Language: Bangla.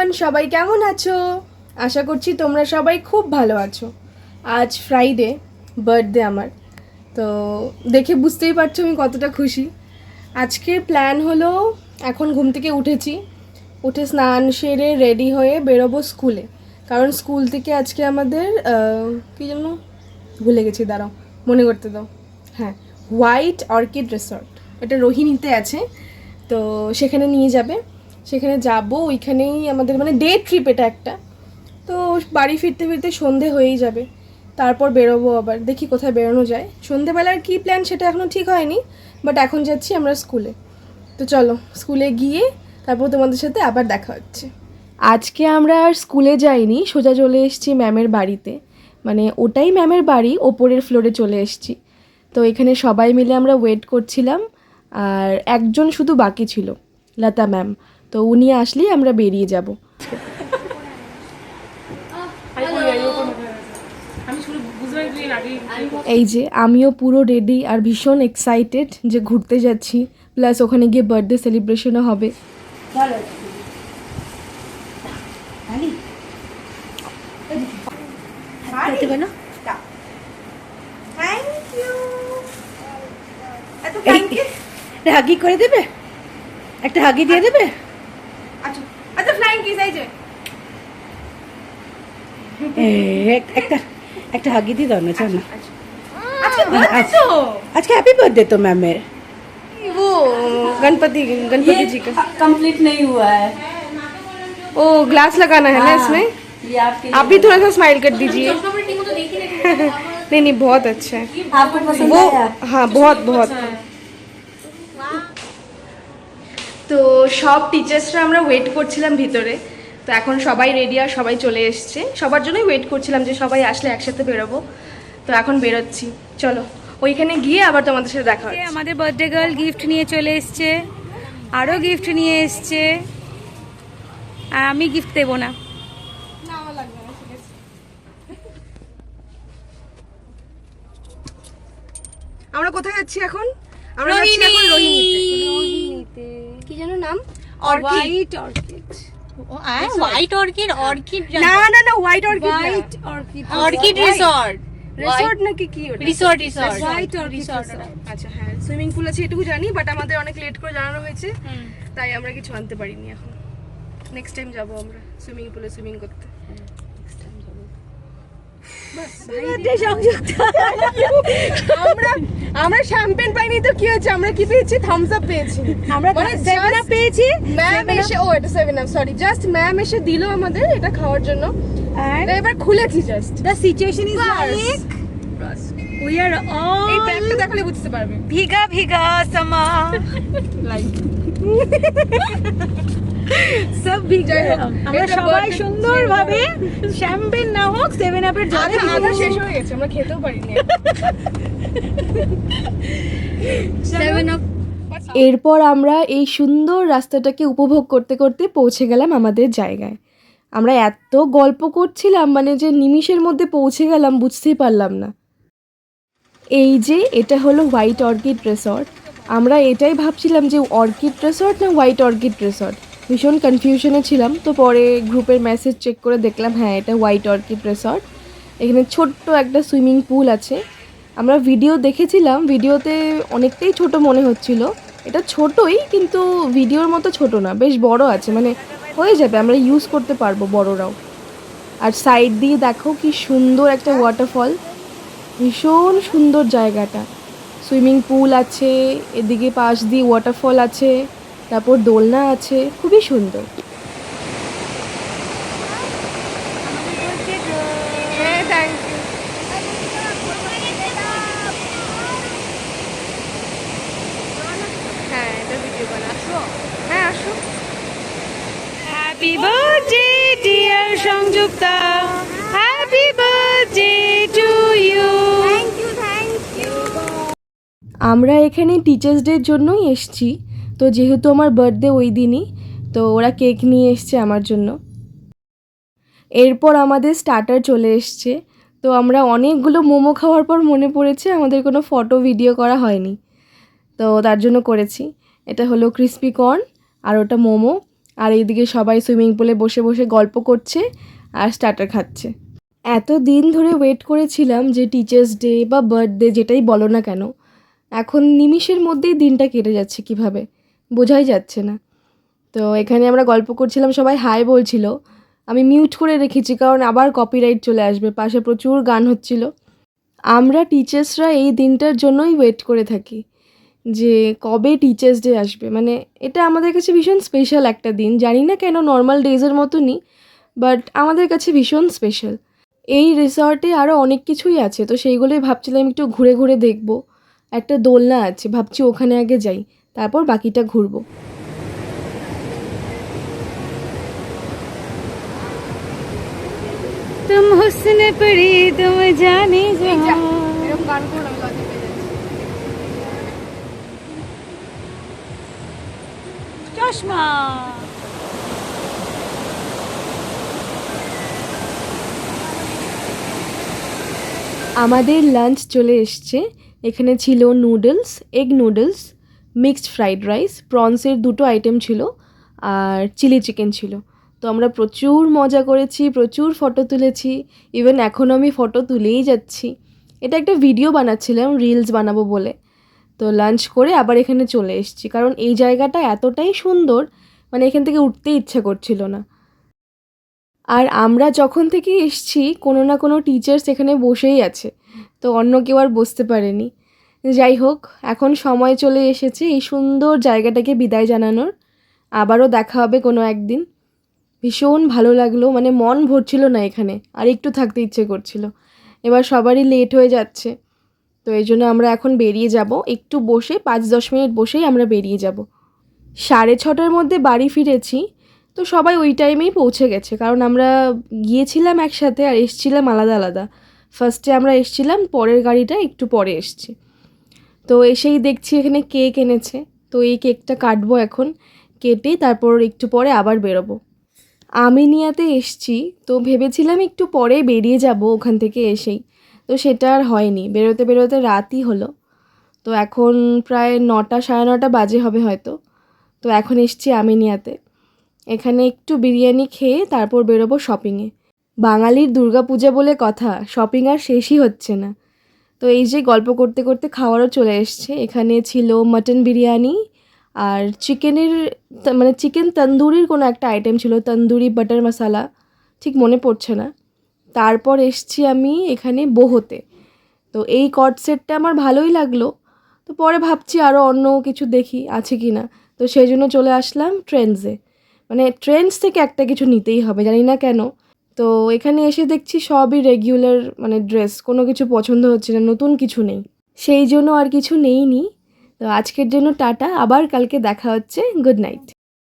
এভরিওয়ান, সবাই কেমন আছো? আশা করছি তোমরা সবাই খুব ভালো আছো। আজ ফ্রাইডে, বার্থডে আমার। তো দেখে বুঝতেই পারছো আমি কতটা খুশি। আজকের প্ল্যান হলো, এখন ঘুম থেকে উঠেছি, উঠে স্নান সেরে রেডি হয়ে বেরোবো স্কুলে। কারণ স্কুল থেকে আজকে আমাদের কী যেন ভুলে গেছি, দাঁড়াও মনে করতে দাও। হ্যাঁ, হোয়াইট অর্কিড রিসর্ট, এটা রোহিণীতে আছে। তো সেখানে নিয়ে যাবে, সেখানে যাব। ওইখানেই আমাদের মানে ডে ট্রিপ এটা একটা। তো বাড়ি ফিরতে ফিরতে সন্ধে হয়েই যাবে, তারপর বেরোবো। আবার দেখি কোথায় বেরোনো যায়। সন্ধেবেলার কী প্ল্যান সেটা এখনও ঠিক হয়নি, বাট এখন যাচ্ছি আমরা স্কুলে। তো চলো স্কুলে গিয়ে তারপর তোমাদের সাথে আবার দেখা হচ্ছে। আজকে আমরা আর স্কুলে যাইনি, সোজা চলে এসেছি ম্যামের বাড়িতে। মানে ওটাই ম্যামের বাড়ি, ওপরের ফ্লোরে চলে এসেছি। তো এখানে সবাই মিলে আমরা ওয়েট করছিলাম, আর একজন শুধু বাকি ছিল, লতা ম্যাম। তো উনি আসলেই আমরা বেরিয়ে যাব। এই যে আমিও পুরো রেডি আর ভীষণ এক্সাইটেড যে ঘুরতে যাচ্ছি, প্লাস ওখানে গিয়ে বার্থডে সেলিব্রেশনও হবে। হাগি করে দেবে, একটা হাগি দিয়ে দেবে। আচ্ছা আচ্ছা, ফ্লাইং কিস এই যে একটা হাগি দিয়ে দাও না, চল না। আজকে হ্যাপি বাर्थडे तो मैमेर वो गणपति जी का कंप्लीट नहीं हुआ है। ओ ग्लास लगाना है ना इसमें। आप भी थोड़ा सा स्माइल कर दीजिए। नहीं नहीं, बहुत अच्छा है। आपको पसंद वो आया? हाँ, बहुत बहुत। তো সব টিচার্সরা আমরা ওয়েট করছিলাম ভিতরে। তো এখন সবাই রেডি আর সবাই চলে এসছে। সবার জন্যই ওয়েট করছিলাম যে সবাই আসলে একসাথে বেরোবো। তো এখন বেরোচ্ছি, চলো ওইখানে গিয়ে আবার তোমাদের সাথে দেখা হচ্ছে। আমাদের বার্থডে গার্ল গিফট নিয়ে চলে এসছে, আরও গিফট নিয়ে এসছে, আর আমি গিফট দেবো না। আমরা কোথায় যাচ্ছি এখন? আমরা যাচ্ছি এখন রোহিণীতে। কি যেন নাম? White orchid. White orchid, orchid না না না, white orchid. White orchid, orchid resort. Resort নাকি কি ওটা? Resort resort white orchid resort. আচ্ছা হ্যাঁ, সুইমিং পুল আছে এটুকু জানি, বাট আমাদের অনেক লেট করে জানানো হয়েছে, তাই আমরা কিছু আনতে পারিনি এখন। নেক্সট টাইম যাবো আমরা সুইমিং পুলে সুইমিং করতে। আমরা শ্যাম্পেন পাইনি তো কি হয়েছে, আমরা কি পেয়েছি? থামস আপ পেয়েছি। আমরা সেভেন আপ পেয়েছি। ম্যাম এসে, ও এটা 7 আপ, সরি, জাস্ট ম্যাম এসে দিল আমাদের এটা খাওয়ার জন্য। And এবার খুলেছি just. the situation is like we are all এই প্যাকটা দেখালে বুঝতে পারবে। ভিগা ভিগা সমা লাইক সব ভিগা। আমরা এটা সবাই birthday সুন্দরভাবে শ্যাম্পেন না হোক সেভেন আপের জলে আধা শেষ হয়ে গেছে, আমরা খেতেও পারিনি। 7 আপ। এরপর আমরা এই সুন্দর রাস্তাটাকে উপভোগ করতে করতে পৌঁছে গেলাম আমাদের জায়গায়। আমরা এত গল্প করছিলাম, মানে যে নিমিষের মধ্যে পৌঁছে গেলাম বুঝতেই পারলাম না। এই যে এটা হলো হোয়াইট অর্কিড রিসর্ট। আমরা এটাই ভাবছিলাম যে অর্কিড রিসর্ট না হোয়াইট অর্কিড রিসর্ট, ভীষণ কনফিউশনে ছিলাম। তো পরে গ্রুপের মেসেজ চেক করে দেখলাম হ্যাঁ এটা হোয়াইট অর্কিড রিসর্ট। এখানে ছোট্ট একটা সুইমিং পুল আছে। আমরা ভিডিও দেখেছিলাম, ভিডিওতে অনেকটাই ছোট মনে হচ্ছিল। এটা ছোটই, কিন্তু ভিডিওর মতো ছোট না, বেশ বড় আছে, মানে হয়ে যাবে, আমরা ইউজ করতে পারবো বড়রাও। আর সাইড দিয়ে দেখো কি সুন্দর একটা ওয়াটারফল, ভীষণ সুন্দর জায়গাটা। সুইমিং পুল আছে, এদিকে পাশ দিয়ে ওয়াটারফল আছে, তারপর দোলনা আছে, খুবই সুন্দর। হ্যাঁ এটা ভিডিও বানাচ্ছো? হ্যাঁ আসো। Happy birthday dear Sanjukta, happy birthday to you. আমরা এখানে টিচার্স ডের জন্যই এসছি। তো যেহেতু আমার বার্থডে ওই দিনই, তো ওরা কেক নিয়ে এসছে আমার জন্য। এরপর আমাদের স্টার্টার চলে এসছে। তো আমরা অনেকগুলো মোমো খাওয়ার পর মনে পড়েছে আমাদের কোনো ফটো ভিডিও করা হয়নি, তো তার জন্য করেছি। এটা হলো ক্রিসপি কর্ন, আর ওটা মোমো, আর এইদিকে সবাই সুইমিং পুলে বসে বসে গল্প করছে আর স্টার্টার খাচ্ছে। এত দিন ধরে ওয়েট করেছিলাম যে টিচার্স ডে বা বার্থডে যেটাই বলো না কেন, এখন নিমিষের মধ্যেই দিনটা কেটে যাচ্ছে কিভাবে বোঝাই যাচ্ছে না। তো এখানে আমরা গল্প করছিলাম, সবাই হাই বলছিল, আমি মিউট করে রেখেছি কারণ আবার কপিরাইট চলে আসবে, পাশে প্রচুর গান হচ্ছিল। আমরা টিচার্সরা এই দিনটার জন্যই ওয়েট করে থাকি যে কবে টিচার্স ডে আসবে। মানে এটা আমাদের কাছে ভীষণ স্পেশাল একটা দিন, জানি না কেন নর্মাল ডেজের মতনই, বাট আমাদের কাছে ভীষণ স্পেশাল। এই রিসর্টে আরও অনেক কিছুই আছে, তো সেইগুলোই ভাবছিলাম একটু ঘুরে ঘুরে দেখব। একটা দোলনা আছে, ভাবছি ওখানে আগে যাই, তারপর বাকিটা ঘুরবো। তুম হুসন পরি তুম জানে জাহাঁ। এরকম গান করলাম লজ্জা পেয়ে যাচ্ছি। চশমা। আমাদের লাঞ্চ চলে এসছে। এখানে ছিল noodles, egg noodles, mixed fried rice, প্রনসের 2টো আইটেম ছিল আর চিলি চিকেন ছিল। তো আমরা প্রচুর মজা করেছি, প্রচুর ফটো তুলেছি, ইভেন এখনও আমি ফটো তুলেই যাচ্ছি। এটা একটা ভিডিও বানাচ্ছিলাম রিলস বানাবো বলে। তো লাঞ্চ করে আবার এখানে চলে এসেছি কারণ এই জায়গাটা এতটাই সুন্দর, মানে এখান থেকে উঠতে ইচ্ছা করছিল না। আর আমরা যখন থেকে এসছি কোনো না কোনো টিচার্স এখানে বসেই আছে, তো অন্য কেউ আর বসতে পারেনি। যাই হোক, এখন সময় চলে এসেছে এই সুন্দর জায়গাটাকে বিদায় জানানোর। আবারও দেখা হবে কোনো একদিন। ভীষণ ভালো লাগলো, মানে মন ভরছিল না এখানে, আর একটু থাকতে ইচ্ছে করছিল। এবার সবারই লেট হয়ে যাচ্ছে, তো এই জন্য আমরা এখন বেরিয়ে যাব। একটু বসে 5-10 মিনিট বসেই আমরা বেরিয়ে যাব। 6:30টার মধ্যে বাড়ি ফিরেছি, তো সবাই ওই টাইমেই পৌঁছে গেছে কারণ আমরা গিয়েছিলাম একসাথে আর এসছিলাম আলাদা আলাদা। ফার্স্টে আমরা এসছিলাম, পরের গাড়িটা একটু পরে এসছি। তো এসেই দেখছি এখানে কেক এনেছে, তো এই কেকটা কাটবো এখন, কেটে তারপর একটু পরে আবার বেরোবো। আমিনিয়াতে এসছি, তো ভেবেছিলাম একটু পরে বেরিয়ে যাব ওখান থেকে এসেই, তো সেটা আর হয়নি। বেরোতে বেরোতে রাতই হলো। তো এখন প্রায় 9টা 9:30 বাজে হবে হয়তো। তো এখন এসছি আমিনিয়াতে। এখানে একটু বিরিয়ানি খেয়ে তারপর বেরোবো শপিংয়ে। বাঙালির দুর্গাপূজা বলে কথা, শপিং আর শেষই হচ্ছে না। তো এই যে গল্প করতে করতে খাওয়ারও চলে এসছে। এখানে ছিল মাটন বিরিয়ানি আর চিকেনের মানে চিকেন তন্দুরির কোনো একটা আইটেম ছিল, তন্দুরি বাটার মশালা, ঠিক মনে পড়ছে না। তারপর এসছি আমি এখানে বোহোতে। তো এই কট সেটটা আমার ভালোই লাগলো, তো পরে ভাবছি আরও অন্য কিছু দেখি আছে কি না। তো সেই জন্য চলে আসলাম ট্রেন্ডসে, মানে ট্রেন্ডস থেকে একটা কিছু নিতেই হবে, জানি না কেন। তো এখানে এসে দেখছি সবই রেগুলার মানে ড্রেস, কোনো কিছু পছন্দ হচ্ছে না, নতুন কিছু নেই, সেই জন্য আর কিছু নেইনি। তো আজকের জন্য টাটা, আবার কালকে দেখা হচ্ছে, গুড নাইট।